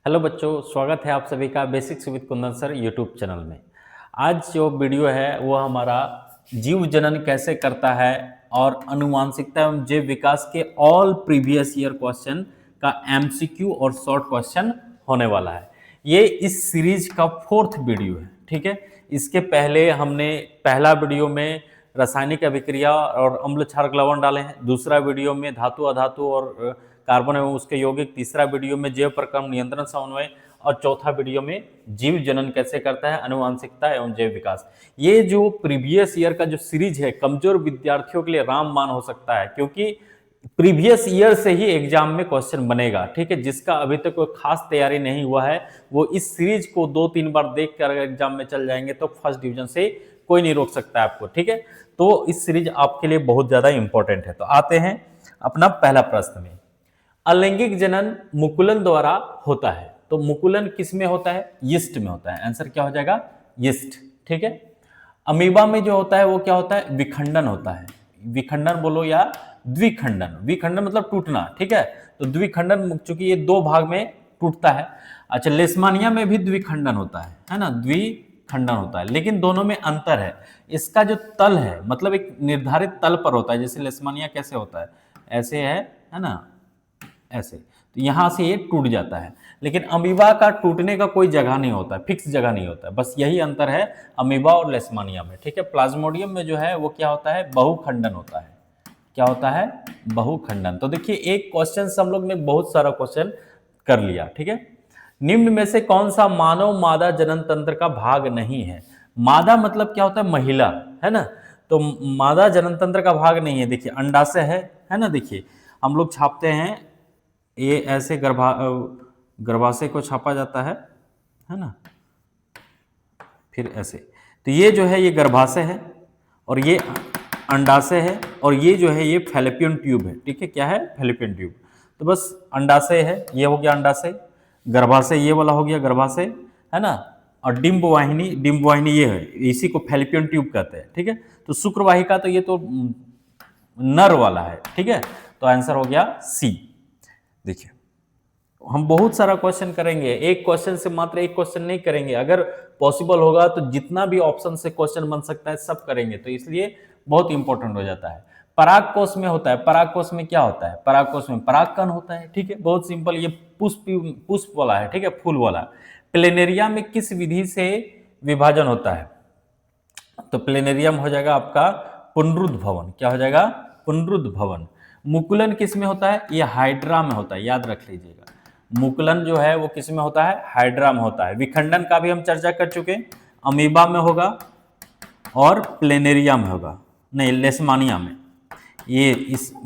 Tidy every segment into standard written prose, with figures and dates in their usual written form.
Hello बच्चों, स्वागत है आप सभी का basics with Kundan sir YouTube channel में। आज जो वीडियो है वो हमारा जीव जनन कैसे करता है और अनुवांशिकता एवं जैव विकास के ऑल प्रीवियस ईयर क्वेश्चन का एमसीक्यू और शॉर्ट क्वेश्चन होने वाला है। ये इस सीरीज का 4th वीडियो है, ठीक है। इसके पहले हमने पहला वीडियो में रासायनिक अभिक्रिया और अम्ल क्षारक लवण डाले हैं, दूसरा वीडियो में धातु अधातु और कार्बन एवं उसके यौगिक, तीसरा वीडियो में जैव प्रक्रम नियंत्रण समन्वय और चौथा वीडियो में जीव जनन कैसे करता है, अनुवांशिकता एवं जैव विकास। ये जो प्रीवियस ईयर का जो सीरीज है कमजोर विद्यार्थियों के लिए रामबाण हो सकता है, क्योंकि प्रीवियस ईयर से ही एग्जाम में क्वेश्चन बनेगा, ठीक है। जिसका अभी तक कोई खास तैयारी नहीं हुआ है वो इस सीरीज को 2-3 बार देख कर एग्जाम में चल जाएंगे तो फर्स्ट डिवीजन से कोई नहीं रोक सकता है आपको, ठीक है। तो इस सीरीज आपके लिए बहुत ज्यादा इंपॉर्टेंट है। तो आते हैं अपना पहला प्रश्न में। अलैंगिक जनन मुकुलन द्वारा होता है, तो मुकुलन किस में होता है? यीस्ट में होता है। आंसर क्या हो जाएगा? यीस्ट, ठीक है। अमीबा में जो होता है वो क्या होता है? विखंडन होता है। विखंडन बोलो या द्विखंडन। विखंडन मतलब टूटना, ठीक है। तो द्विखंडन चूंकि ये 2 भाग में टूटता है। अच्छा, लेशमानिया में भी द्विखंडन होता है ना, द्विखंडन होता है, लेकिन दोनों में अंतर है। इसका जो तल है मतलब एक निर्धारित तल पर होता है, जैसे लेशमानिया कैसे होता है, ऐसे है ना, ऐसे। तो यहां से ये टूट जाता है, लेकिन अमीबा का टूटने का कोई जगह नहीं होता है, फिक्स जगह नहीं होता है। बस यही अंतर है अमीबा और लेशमानिया में, ठीक है। प्लाज्मोडियम में जो है वो क्या होता है? बहुखंडन होता है। क्या होता है? बहुखंडन। तो देखिए, एक क्वेश्चन से हम लोग ने बहुत सारा क्वेश्चन कर लिया, ठीक है। निम्न में से कौन सा मानव मादा जनन तंत्र का भाग नहीं है? मादा मतलब क्या होता है? महिला, है ना। तो मादा जनन तंत्र का भाग नहीं है। देखिए, अंडाशय है ना। देखिए, हम लोग छापते हैं, ये ऐसे गर्भाशय को छापा जाता है ना, फिर ऐसे। तो ये जो है ये गर्भाशय है और ये अंडाशय है और ये जो है ये फैलोपियन ट्यूब है, ठीक है। क्या है? Fallopian tube. तो बस अंडाशय है, ये हो गया अंडाशय। गर्भाशय ये वाला हो गया गर्भाशय, है ना। और डिंब वाहिनी ये है, इसी को फैलोपियन ट्यूब कहते हैं, ठीक है। तो शुक्रवाहिका तो ये तो नर वाला है, ठीक है। तो आंसर हो गया सी। देखिए, हम बहुत सारा क्वेश्चन करेंगे, एक क्वेश्चन से मात्र एक क्वेश्चन नहीं करेंगे। अगर पॉसिबल होगा तो जितना भी ऑप्शन से क्वेश्चन बन सकता है सब करेंगे, तो इसलिए बहुत इंपॉर्टेंट हो जाता है। पराग कोश में होता है। पराग कोश में क्या होता है? पराग कोश में परागकण होता है, ठीक है। बहुत सिंपल, ये पुष्प वाला है, ठीक है, फूल वाला। प्लेनेरिया में किस विधि से विभाजन होता है? तो प्लेनेरियम हो जाएगा आपका पुनरुद्भवन। क्या हो जाएगा? पुनरुद्भवन। मुकुलन किस में होता है? ये हाइड्रा में होता है, याद रख लीजिएगा। मुकुलन जो है वो किस में होता है? हाइड्रा में होता है। विखंडन का भी हम चर्चा कर चुके, अमीबा में होगा और प्लेनेरिया में होगा, नहीं लेशमानिया में। ये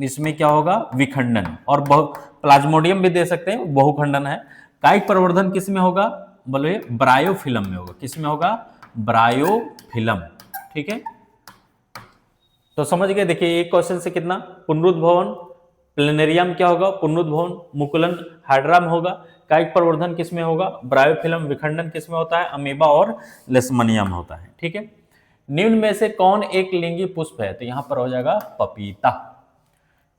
इसमें क्या होगा? विखंडन। और प्लाज्मोडियम भी दे सकते हैं, बहुखंडन है। कायिक प्रवर्धन किस में होगा? बोले ब्रायोफिलम में होगा। किस में होगा? ब्रायोफिलम, ठीक है। तो समझ गए। देखिए, एक क्वेश्चन से कितना? पुनरुद्भवन, प्लेनेरियम क्या होगा? पुनरुद्भवन। मुकुलन हाइड्रा में होगा। कायिक प्रवर्धन किस में होगा? ब्रायोफिलम। विखंडन किस में होता है? अमीबा और लेशमानिया में होता है, ठीक है। निम्न में से कौन एक लिंगी पुष्प है? तो यहां पर हो जाएगा पपीता,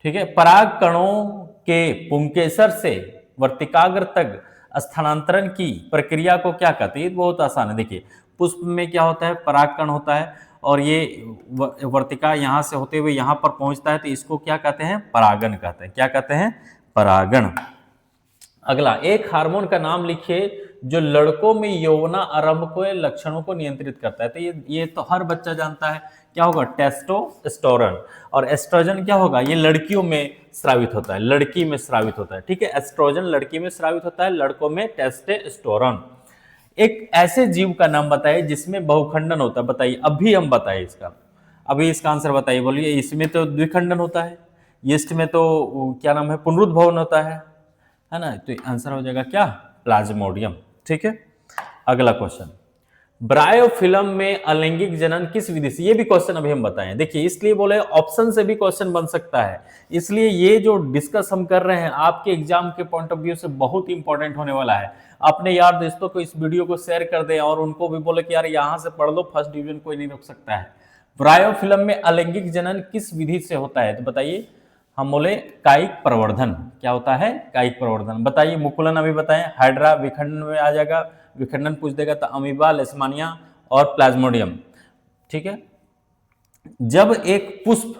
ठीक है। पराग कणों के पुंकेसर से वर्तिकाग्र तक स्थानांतरण की प्रक्रिया को क्या कहते हैं? बहुत आसान है। देखिए, पुष्प में क्या होता है? परागकण होता है और ये वर्तिका यहां से होते हुए यहां पर पहुंचता है, तो इसको क्या कहते हैं? परागण कहते हैं। क्या कहते हैं? परागण। अगला, एक हार्मोन का नाम लिखिए जो लड़कों में यौवना आरंभ को लक्षणों को नियंत्रित करता है। तो ये तो हर बच्चा जानता है। क्या होगा? टेस्टोस्टेरोन। और एस्ट्रोजन क्या होगा? ये लड़कियों में स्रावित होता है, लड़की में स्रावित होता है, ठीक है। एस्ट्रोजन लड़की में स्रावित होता है, लड़कों में टेस्टोस्टेरोन। एक ऐसे जीव का नाम बताइए जिसमें बहुखंडन होता है। बताइए, अभी हम बताइए इसका, अभी इसका आंसर बताइए। बोलिए, इसमें तो द्विखंडन होता है, यीस्ट में तो क्या नाम है? पुनरुद्भवन होता है ना। तो आंसर हो जाएगा क्या? प्लाज्मोडियम, ठीक है। अगला क्वेश्चन, ब्रायोफिलम में अलैंगिक जनन किस विधि से? ये भी क्वेश्चन अभी हम बताएं। देखिए, इसलिए बोले ऑप्शन से भी क्वेश्चन बन सकता है, इसलिए ये जो डिस्कस हम कर रहे हैं आपके एग्जाम के पॉइंट ऑफ व्यू से बहुत इंपॉर्टेंट होने वाला है। अपने यार दोस्तों को इस वीडियो को शेयर कर दें और उनको भी बोले कि यार यहां से पढ़ लो, फर्स्ट डिवीजन कोई नहीं रोक सकता है। ब्रायोफिलम में अलैंगिक जनन किस विधि से होता है? तो बताइए। हम बोले कायिक प्रवर्धन। क्या होता है? कायिक प्रवर्धन। बताइए, मुकुलन अभी बताएं, हाइड्रा विखंडन में आ जाएगा, विखंडन पूछ देगा तो अमीबा, लेशमानिया और प्लाज्मोडियम। ठीक है। जब एक पुष्प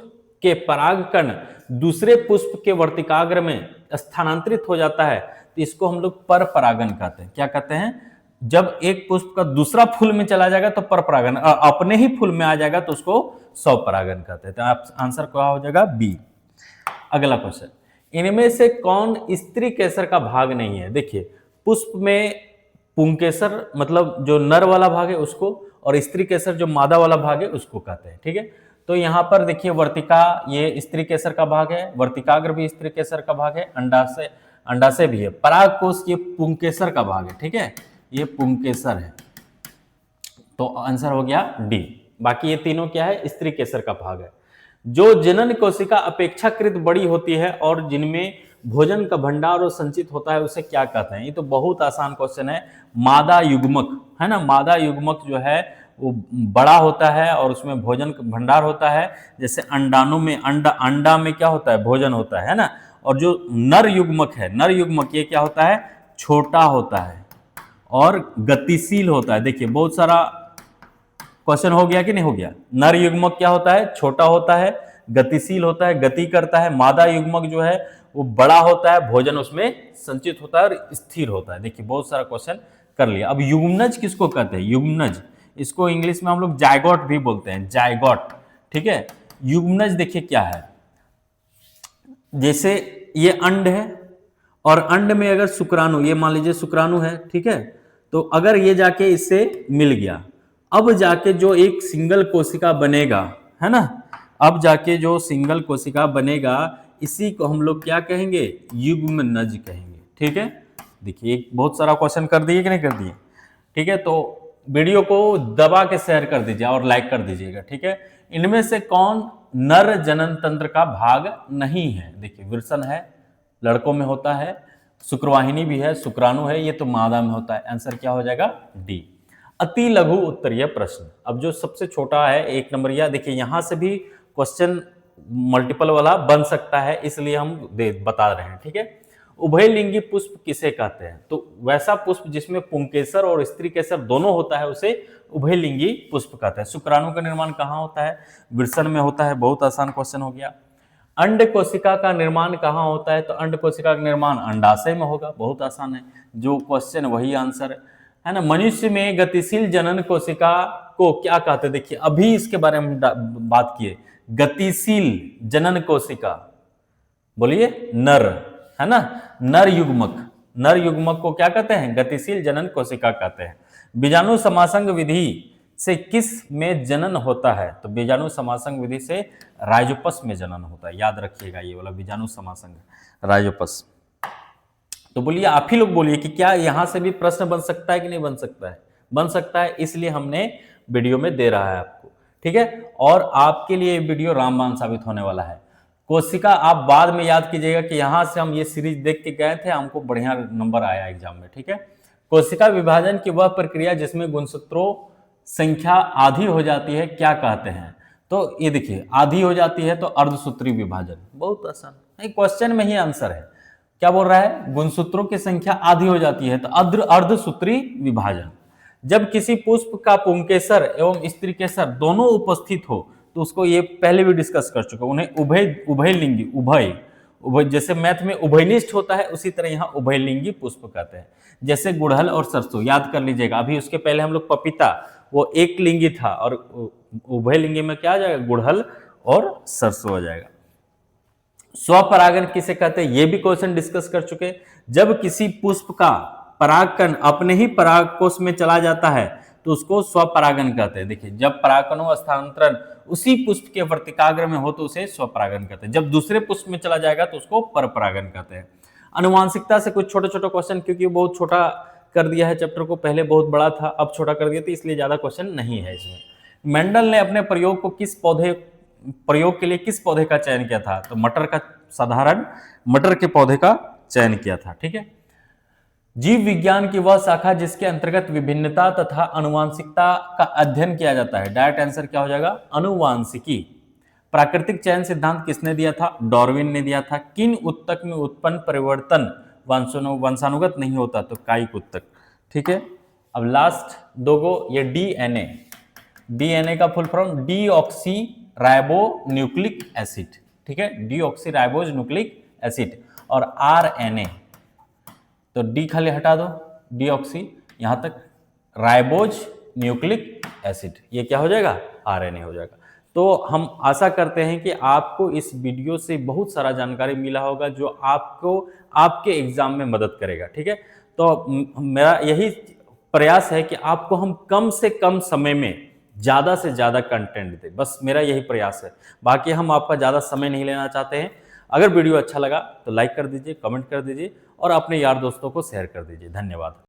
के परागकण दूसरे पुष्प के वर्तिकाग्र में स्थानांतरित हो जाता है तो इसको हम लोग पर परागन कहते हैं। क्या कहते हैं? जब एक पुष्प का दूसरा फूल में चला जाएगा तो पर परागन, अपने ही फूल में आ जाएगा तो उसको स्व परागन कहते हैं। तो आप आंसर क्या हो जाएगा? बी। अगला क्वेश्चन, इनमें से कौन स्त्री केसर का भाग नहीं है? देखिए, पुष्प में पुंकेसर मतलब जो नर वाला भाग है उसको, और स्त्री केसर जो मादा वाला भाग है उसको कहते हैं। ठीक है। तो यहाँ पर देखिए, वर्तिका ये स्त्री केसर का भाग है, वर्तिकाग्र भी स्त्री केसर का भाग है, अंडाशय भी है, पराग कोश ये पुंकेसर का भाग है। ठीक है, ये पुंकेसर है। तो आंसर हो गया डी। बाकी ये तीनों क्या है? स्त्री केसर का भाग है। जो जनन कोशिका अपेक्षाकृत बड़ी होती है और जिनमें भोजन का भंडार और संचित होता है उसे क्या कहते हैं? ये तो बहुत आसान क्वेश्चन है, मादा युग्मक है ना। मादा युग्मक जो है वो बड़ा होता है और उसमें भोजन का भंडार होता है। जैसे अंडाणु में अंडा में क्या होता है? भोजन होता है ना। और जो नर युग्मक है, नर युग्मक ये क्या होता है? छोटा होता है और गतिशील होता है। देखिए, बहुत सारा क्वेश्चन हो गया कि नहीं हो गया? नर युग्मक क्या होता है? छोटा होता है, गतिशील होता है, गति करता है। मादा युग्मक जो है वो बड़ा होता है, भोजन उसमें संचित होता है और स्थिर होता है। देखिए, बहुत सारा क्वेश्चन कर लिया। अब युग्मनज किसको कहते हैं? युग्मनज, इसको इंग्लिश में हम लोग जायगोट भी बोलते हैं, जायगोट। ठीक है। युग्मनज देखिए क्या है, जैसे ये अंड है और अंड में अगर शुक्राणु, ये मान लीजिए शुक्राणु है, ठीक है, तो अगर ये जाके इससे मिल गया, अब जाके जो एक सिंगल कोशिका बनेगा, है ना, अब जाके जो सिंगल कोशिका बनेगा इसी को हम लोग क्या कहेंगे? युग्मनज कहेंगे। ठीक है। देखिए, बहुत सारा क्वेश्चन कर दिए कि नहीं कर दिए? ठीक है। तो वीडियो को दबा के शेयर कर दीजिए और लाइक कर दीजिएगा। ठीक है। इनमें से कौन नर जनन तंत्र का भाग नहीं है? देखिए, विरसन है, लड़कों में होता है, शुक्रवाहिनी भी है, शुक्राणु है, ये तो मादा में होता है। आंसर क्या हो जाएगा? डी। अति लघु उत्तरीय प्रश्न, अब जो सबसे छोटा है 1 नंबरिया, देखिए यहां से भी क्वेश्चन मल्टीपल वाला बन सकता है, इसलिए हम बता रहे हैं। ठीक है। उभयलिंगी पुष्प किसे कहते हैं? तो वैसा पुष्प जिसमें पुंकेसर और स्त्री केसर दोनों होता है उसे उभयलिंगी पुष्प कहते हैं। शुक्राणु का निर्माण कहाँ होता है? वृषण में होता है। बहुत आसान क्वेश्चन हो गया। अंड कोशिका का निर्माण कहाँ होता है? तो अंड कोशिका का निर्माण अंडाशय में होगा। बहुत आसान है, जो क्वेश्चन वही आंसर है ना। मनुष्य में गतिशील जनन कोशिका को क्या कहते हैं? देखिए, अभी इसके बारे में बात किए, गतिशील जनन कोशिका, बोलिए नर, है ना, नर युग्मक। नर युग्मक को क्या कहते हैं? गतिशील जनन कोशिका कहते हैं। बीजाणु समासंग विधि से किस में जनन होता है? तो बीजाणु समासंग विधि से राइजोपस में जनन होता है। याद रखिएगा ये वाला बीजाणु समासंग, राइजोपस। तो बोलिए, आप ही लोग बोलिए कि क्या यहां से भी प्रश्न बन सकता है कि नहीं बन सकता है? बन सकता है, इसलिए हमने वीडियो में दे रहा है आपको। ठीक है। और आपके लिए वीडियो रामबाण साबित होने वाला है। कोशिका आप बाद में याद कीजिएगा कि यहां से हम ये सीरीज देख के गए थे, हमको बढ़िया नंबर आया एग्जाम में। ठीक है। कोशिका विभाजन की वह प्रक्रिया जिसमें गुणसूत्रों संख्या आधी हो जाती है क्या कहते हैं? तो ये देखिए, आधी हो जाती है तो अर्धसूत्री विभाजन। बहुत आसान, क्वेश्चन में ही आंसर है। क्या बोल रहा है? गुणसूत्रों की संख्या आधी हो जाती है तो अर्धसूत्री विभाजन। जब किसी पुष्प का पुंकेसर एवं स्त्री केसर दोनों उपस्थित हो तो उसको, ये पहले भी डिस्कस कर चुका, उन्हें उभयलिंगी, उभय जैसे मैथ में उभयनिष्ठ होता है उसी तरह यहाँ उभयलिंगी पुष्प कहते हैं। जैसे गुड़हल और सरसों, याद कर लीजिएगा। अभी उसके पहले हम लोग पपीता, वो एक लिंगी था, और उभयलिंगी में क्या आ जाएगा? गुड़हल और सरसों हो जाएगा। स्वपरागन किसे कहते हैं? ये भी क्वेश्चन डिस्कस कर चुके। जब किसी पुष्प का परागकण अपने ही परागकोश में चला जाता है तो उसको स्वपरागन कहते हैं। देखिए, जब परागकणों स्थानांतरण उसी पुष्प के वर्तिकाग्र में हो तो उसे स्वपरागन कहते हैं। जब दूसरे पुष्प में चला जाएगा तो उसको परपरागन कहते हैं। अनुवांशिकता से कुछ छोटे छोटे क्वेश्चन, क्योंकि बहुत छोटा कर दिया है चैप्टर को, पहले बहुत बड़ा था अब छोटा कर दिया, तो इसलिए ज्यादा क्वेश्चन नहीं है इसमें। मेंडल ने अपने प्रयोग के लिए किस पौधे का चयन किया था? तो मटर का, साधारण मटर के पौधे का चयन किया था। ठीक है। जीव विज्ञान की वह शाखा जिसके अंतर्गत विभिन्नता तथा अनुवांशिकता का अध्ययन किया जाता है। डायरेक्ट आंसर क्या हो जाएगा? अनुवांशिकी। प्राकृतिक चयन सिद्धांत किसने दिया था? डार्विन ने दिया था। किन उत्तक में उत्पन्न परिवर्तन वंशानुगत नहीं होता? तो कायिक उत्तक। ठीक है, अब लास्ट दो गो, ये डीएनए, डीएनए का full form deoxy ribo nucleic acid. ठीक है, डीऑक्सी राइबोज न्यूक्लिक एसिड। और आरएनए, तो डी खाली हटा दो, डीऑक्सी यहां तक, राइबोज न्यूक्लिक एसिड, ये क्या हो जाएगा? आरएनए हो जाएगा। तो हम आशा करते हैं कि आपको इस वीडियो से बहुत सारा जानकारी मिला होगा जो आपको आपके एग्जाम में मदद करेगा। ठीक है, तो मेरा यही प्रयास है कि आपको हम कम से कम समय में ज़्यादा से ज़्यादा कंटेंट दें, बस मेरा यही प्रयास है। बाकी हम आपका ज़्यादा समय नहीं लेना चाहते हैं। अगर वीडियो अच्छा लगा तो लाइक कर दीजिए, कमेंट कर दीजिए और अपने यार दोस्तों को शेयर कर दीजिए। धन्यवाद।